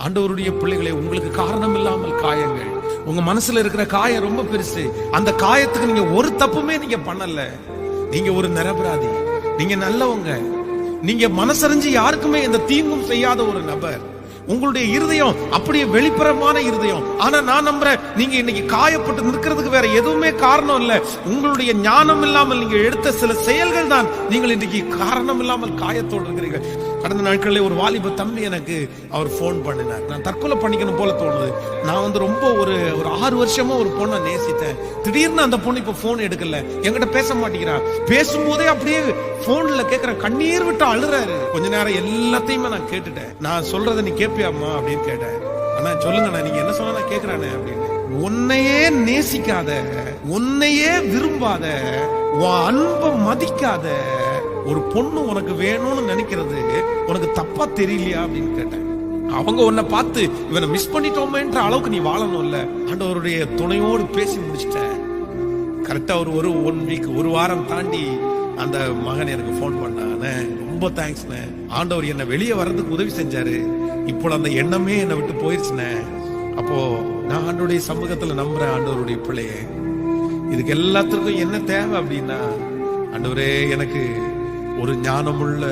ஆண்டவருடைய பிள்ளைகளே, உங்களுக்கு காரணம் இல்லாமல் காயங்கள், உங்க மனசுல இருக்கிற காயம் ரொம்ப பெருசு. அந்த காயத்துக்கு நீங்க ஒரு தப்புமே நீங்க பண்ணல. நீங்க ஒரு நிரபராதி, நீங்க நல்லவங்க, நீங்க மனசறிஞ்சு யாருக்குமே எந்த தீங்கும் செய்யாத ஒரு நபர். உங்களுடைய இருதயம் அப்படியே வெளிப்புறமான இருதயம். ஆனா நான் நம்புறேன், நீங்க இன்னைக்கு காயப்பட்டு நிற்கிறதுக்கு வேற எதுவுமே காரணம் இல்ல. உங்களுடைய ஞானம் இல்லாமல் நீங்க எடுத்த சில செயல்கள் தான் நீங்கள் இன்னைக்கு காரணம் இல்லாமல் காயத்தோடு இருக்கிறீர்கள். கடந்த நாட்களில் ஒரு வாலிப தம்பி எனக்கு அவர் போன் பண்ணினார். நான் தற்கொலை பண்ணிக்கணும் போல தோணுது. நான் ரொம்ப ஒரு 6 வருஷமா ஒரு பொண்ணை நேசித்தேன். திடீர்னு அந்த பொண்ணு இப்ப போன் எடுக்கல, என்கிட்ட பேச மாட்டேங்கிறா. பேசும்போதே அப்படியே போன்ல கேட்கிற கண்ணீர் விட்டு அழுறாரு. கொஞ்ச நேரம் எல்லாத்தையுமே நான் கேட்டுட்டேன். நான் சொல்றத நீ கேட்பியாமா அப்படின்னு கேட்டேன். ஆனா சொல்லுங்க, நீங்க என்ன சொன்னா நான் கேட்கிறானே அப்படின்னு. உன்னையே நேசிக்காத, உன்னையே விரும்பாத, உன் அன்பை மதிக்காத ஒரு பொண்ணு உனக்கு வேணும்னு நினைக்கிறது உனக்கு தப்பா தெரியலையா அப்படின்னு கேட்டேன். அவங்க உன்னை பார்த்து இவனை மிஸ் பண்ணிட்டோமேன்ற அளவுக்கு நீ வாழணும்ல. ஆண்டவருடைய துணையோடு பேசி முடிச்சிட்டேன். கரெக்டா ஒரு 1 வீக், ஒரு வாரம் தாண்டி அந்த மகன் எனக்கு போன் பண்ணானே, ரொம்ப தேங்க்ஸ்ண்ணே, ஆண்டவர் என்னை வெளியே வர்றதுக்கு உதவி செஞ்சாரு, இப்போ அந்த எண்ணமே என்னை விட்டு போயிருச்சுனே. அப்போ நான் ஆண்டவருடைய சமூகத்துல நம்புறேன், ஆண்டவருடைய பிள்ளையே, இதுக்கு எல்லாத்துக்கும் என்ன தேவை அப்படின்னா, ஆண்டவரே எனக்கு ஒரு ஞானமுள்ள